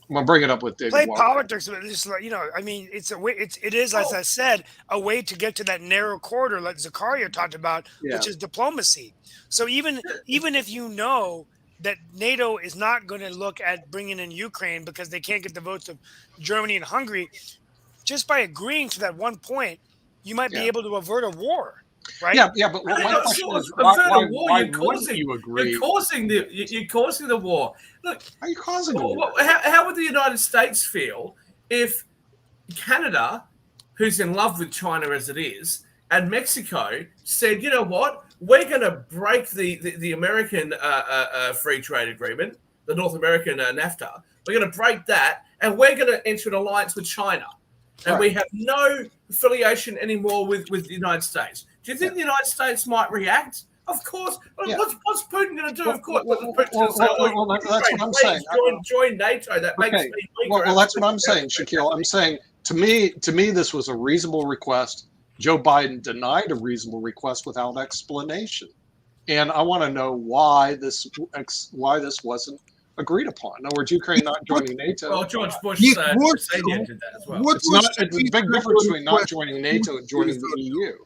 I'm gonna bring it up with David. Play Walker. Politics, but just I mean, it's a way. It is, as I said, a way to get to that narrow corridor, like Zakaria talked about, which is diplomacy. So even if you know that NATO is not going to look at bringing in Ukraine because they can't get the votes of Germany and Hungary, just by agreeing to that one point, you might be able to avert a war. Right? Yeah, but my question is, why wouldn't you agree? You're causing the war. Look, are you causing the war? How would the United States feel if Canada, who's in love with China as it is, and Mexico said, you know what, we're going to break the American free trade agreement, the North American NAFTA. We're going to break that, and we're going to enter an alliance with China. And we have no affiliation anymore with the United States. Do you think the United States might react Of course. Yeah. What's Putin going to do? Of course. Well, that's what I'm saying. Join NATO. That makes me weaker. Well, that's what I'm saying, Shaquille. I'm saying to me, this was a reasonable request. Joe Biden denied a reasonable request without explanation, and I want to know why this wasn't agreed upon. In other words, Ukraine not joining NATO. Well, George Bush did that as well. It's a big difference between not joining NATO and joining the EU.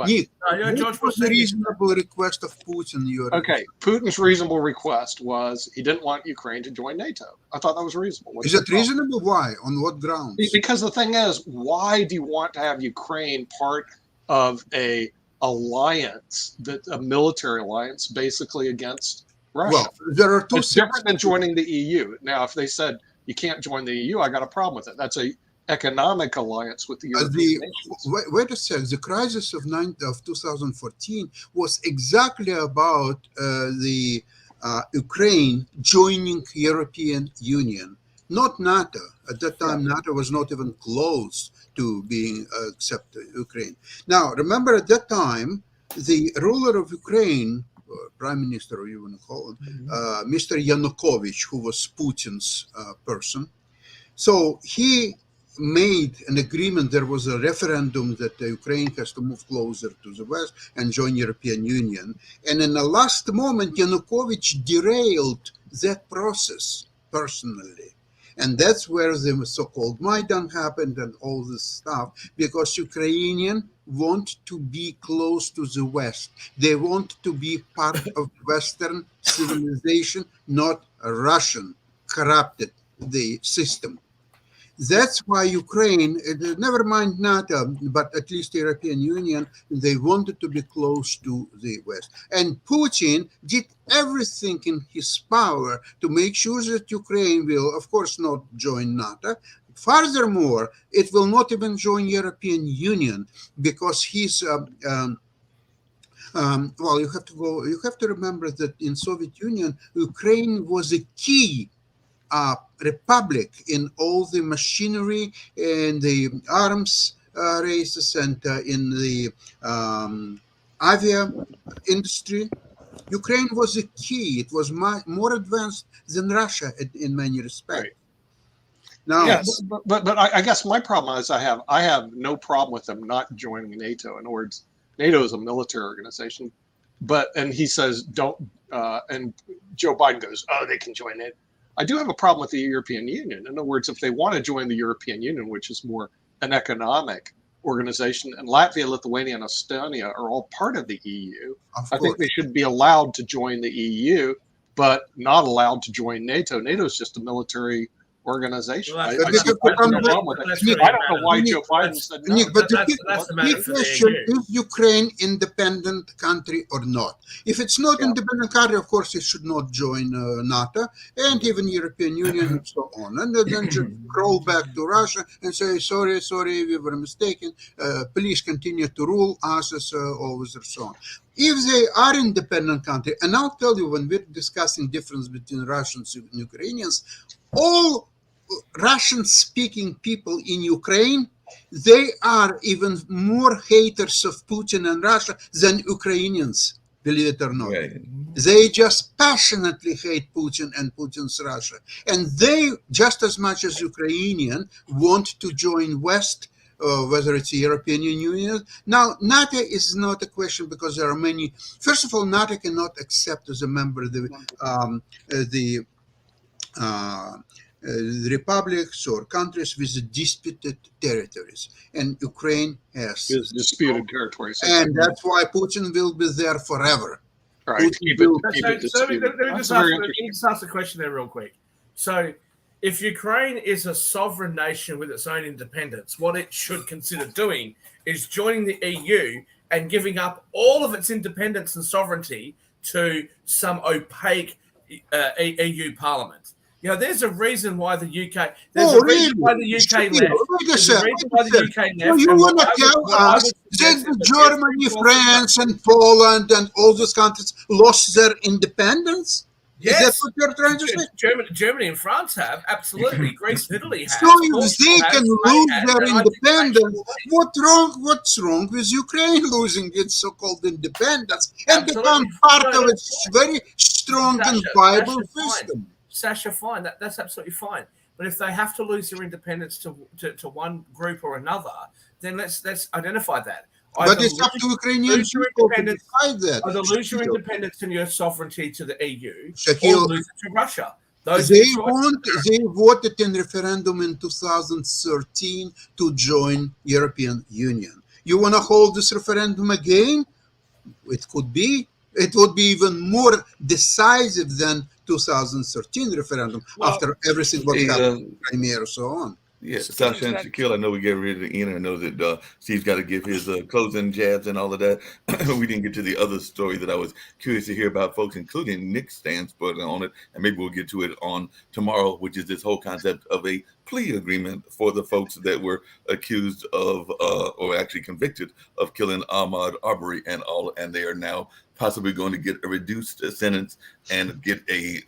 Nick, George what was the reasonable request of Putin? Okay, Putin's reasonable request was he didn't want Ukraine to join NATO. I thought that was reasonable. Is it reasonable? Why? On what grounds? Because the thing is, why do you want to have Ukraine part of a alliance, a military alliance, basically against Russia? Well, there are two. It's different than joining the EU. Now, if they said you can't join the EU, I got a problem with it. That's a economic alliance with the European nations. Wait a sec. The crisis of 2014 was exactly about the Ukraine joining European Union, not NATO. At that time, NATO was not even close to being accepted Ukraine. Now, remember at that time, the ruler of Ukraine, prime minister, or you want to call him, Mr. Yanukovych, who was Putin's person. So he made an agreement. There was a referendum that Ukraine has to move closer to the West and join European Union. And in the last moment, Yanukovych derailed that process personally. And that's where the so-called Maidan happened and all this stuff, because Ukrainians want to be close to the West. They want to be part of Western civilization, not a Russian corrupted the system. That's why Ukraine, never mind NATO, but at least the European Union, they wanted to be close to the West. And Putin did everything in his power to make sure that Ukraine will, of course, not join NATO. Furthermore, it will not even join European Union because he's well, you have to remember that in Soviet Union, Ukraine was a key republic in all the machinery and the arms races and in the avia industry. Ukraine was a key. It was more advanced than Russia in many respects. Right. Now, yes, but I guess my problem is I have no problem with them not joining NATO. In other words, NATO is a military organization, and he says don't, and Joe Biden goes, oh, they can join it. I do have a problem with the European Union. In other words, if they want to join the European Union, which is more an economic organization, and Latvia, Lithuania, and Estonia are all part of the EU, I think they should be allowed to join the EU, but not allowed to join NATO. NATO is just a military organization. Well, I don't know why Joe Biden said no. Nick, but the question is Ukraine independent country or not? If it's not independent country, of course it should not join NATO and even European Union and so on. And then just crawl back to Russia and say, sorry, we were mistaken. Please continue to rule us as always or so on. If they are independent country, and I'll tell you, when we're discussing difference between Russians and Ukrainians, all Russian-speaking people in Ukraine, they are even more haters of Putin and Russia than Ukrainians, believe it or not. Right. They just passionately hate Putin and Putin's Russia. And they, just as much as Ukrainians, want to join West, whether it's the European Union. Now, NATO is not a question because there are many. First of all, NATO cannot accept as a member the republics or countries with disputed territories, and Ukraine has disputed territories, and that's why Putin will be there forever. Right. Let me just ask the question there real quick. So, if Ukraine is a sovereign nation with its own independence, what it should consider doing is joining the EU and giving up all of its independence and sovereignty to some opaque EU parliament. You know, there's a reason why the UK. There's a reason why the UK left. There's a reason why the UK left. You want to tell us that Germany, France, and Poland, and all those countries lost their independence? Is that Yes. what you're trying to say? Germany and France have, absolutely. Greece and Italy have. So if they Portugal can has, lose Spain has, their and I think they actually independence, will be. what's wrong with Ukraine losing its so-called independence and become Absolutely. part No, of that's its very strong and Sasha, viable fine. system? Sasha, fine. That's absolutely fine. But if they have to lose their independence to one group or another, then let's identify that. But Either it's up to Ukrainian lose your people to independence, decide that. either lose your independence and your sovereignty to the EU, or Shaquille, lose it to Russia. Those are your choices. they voted in referendum in 2013 to join European Union. You want to hold this referendum again? It could be. It would be even more decisive than 2013 referendum Well, after everything what Hey, happened in Crimea or so on. yeah, sticking Sasha to and that. Shaquille, I know we get ready to end. I know that Steve's got to give his closing jabs and all of that. We didn't get to the other story that I was curious to hear about, folks, including Nick's stance but on it, and maybe we'll get to it on tomorrow, which is this whole concept of a plea agreement for the folks that were accused of or actually convicted of killing Ahmaud Arbery and all, and they are now possibly going to get a reduced sentence and get a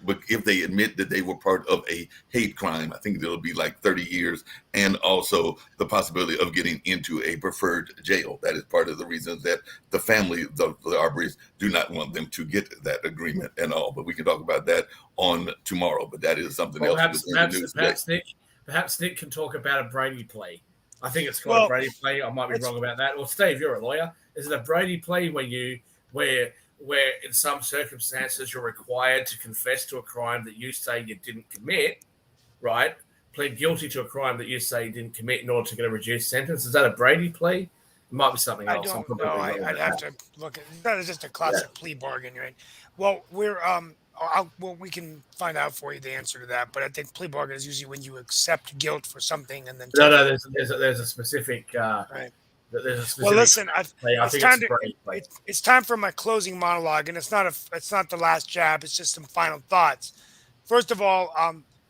but if they admit that they were part of a hate crime, I think it'll be like 30 years, and also the possibility of getting into a preferred jail. That is part of the reasons that the family, the Arbery's, do not want them to get that agreement and all. But we can talk about that on tomorrow. But that is something Well, else that's in the news today. perhaps Nick can talk about a Brady plea. I think it's called Well, a Brady plea. I might be wrong about that. Or Steve, you're a lawyer. Is it a Brady plea where in some circumstances you're required to confess to a crime that you say you didn't commit, right? Plead guilty to a crime that you say you didn't commit in order to get a reduced sentence. Is that a Brady plea? It might be something I else. I'm don't know. probably wrong I'd about have that. to look at that. Is just a classic plea bargain, right? Well, well, we can find out for you the answer to that. But I think plea bargain is usually when you accept guilt for something and then No, take no. it. There's a specific Right. there's a Well, specific listen, plea. I it's think it's time a to Brady plea. it's time for my closing monologue, and it's not the last jab. It's just some final thoughts. First of all,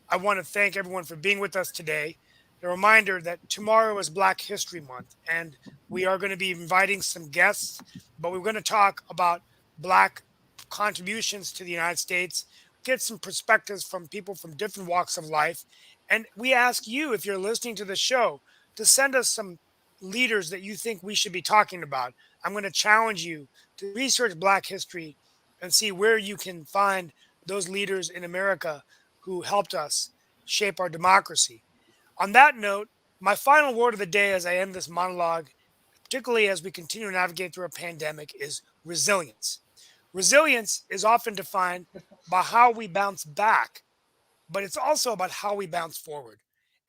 I want to thank everyone for being with us today. A reminder that tomorrow is Black History Month, and we are going to be inviting some guests, but we're going to talk about Black contributions to the United States, get some perspectives from people from different walks of life. And we ask you, if you're listening to the show, to send us some leaders that you think we should be talking about. I'm going to challenge you to research Black history and see where you can find those leaders in America who helped us shape our democracy. On that note, my final word of the day as I end this monologue, particularly as we continue to navigate through a pandemic, is resilience. Resilience is often defined by how we bounce back, but it's also about how we bounce forward.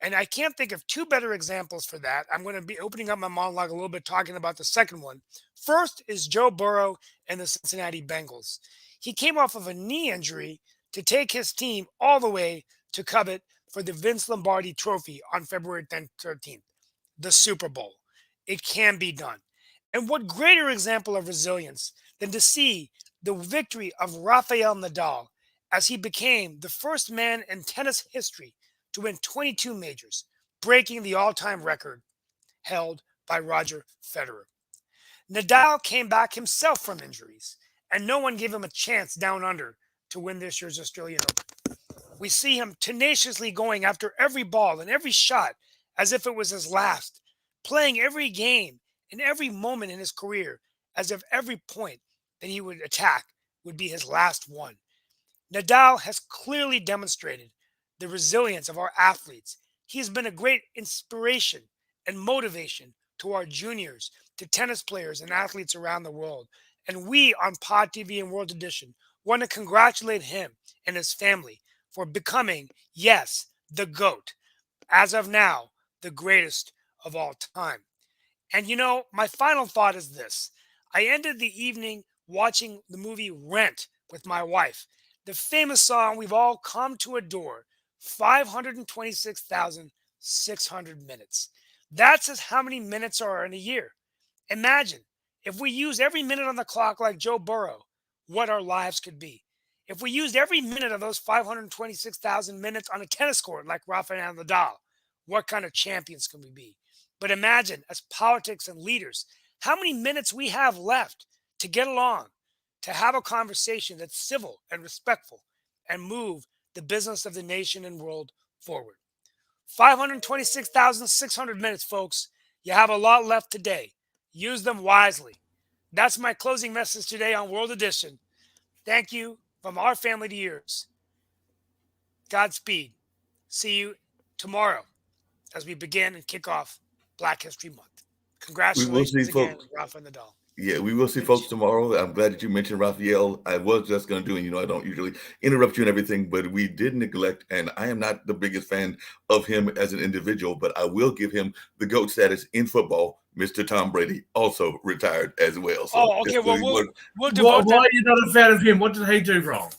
And I can't think of two better examples for that. I'm going to be opening up my monologue a little bit talking about the second one. First is Joe Burrow and the Cincinnati Bengals. He came off of a knee injury to take his team all the way to covet for the Vince Lombardi Trophy on February 13th, the Super Bowl. It can be done. And what greater example of resilience than to see the victory of Rafael Nadal as he became the first man in tennis history to win 22 majors, breaking the all time record held by Roger Federer. Nadal came back himself from injuries, and no one gave him a chance down under to win this year's Australian Open. We see him tenaciously going after every ball and every shot as if it was his last, playing every game and every moment in his career as if every point that he would attack would be his last one. Nadal has clearly demonstrated the resilience of our athletes. He has been a great inspiration and motivation to our juniors, to tennis players and athletes around the world. And we on Pod TV and World Edition want to congratulate him and his family for becoming, yes, the GOAT. As of now, the greatest of all time. And my final thought is this. I ended the evening watching the movie Rent with my wife, the famous song we've all come to adore, 526,600 minutes. That's just how many minutes are in a year. Imagine if we use every minute on the clock like Joe Burrow, what our lives could be. If we used every minute of those 526,000 minutes on a tennis court like Rafael Nadal, what kind of champions can we be? But imagine, as politics and leaders, how many minutes we have left to get along, to have a conversation that's civil and respectful and move the business of the nation and world forward. 526,600 minutes, folks. You have a lot left today. Use them wisely. That's my closing message today on World Edition. Thank you from our family to yours. Godspeed. See you tomorrow as we begin and kick off Black History Month. Congratulations again, Rafa Nadal. Yeah, we will see folks tomorrow. I'm glad that you mentioned Rafael. I was just going to do, and I don't usually interrupt you and everything, but we did neglect, and I am not the biggest fan of him as an individual, but I will give him the GOAT status in football. Mr. Tom Brady also retired as well. So okay. Well, we'll devote why are you not a fan of him? What did he do wrong?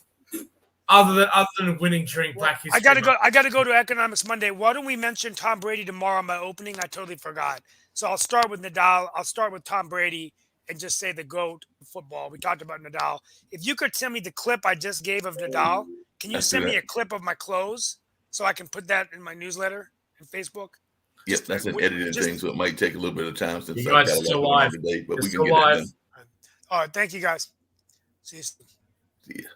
Other than winning during Black History Month. I gotta go to Economics Monday. Why don't we mention Tom Brady tomorrow on my opening? I totally forgot. So I'll start with Nadal. I'll start with Tom Brady and just say the GOAT football. We talked about Nadal. If you could send me the clip I just gave of Nadal, can you send me a clip of my clothes so I can put that in my newsletter and Facebook? Yep, that's an editing thing, so it might take a little bit of time since you guys are still live today, but we can still get live. that done. All right, thank you guys. See you soon. See ya.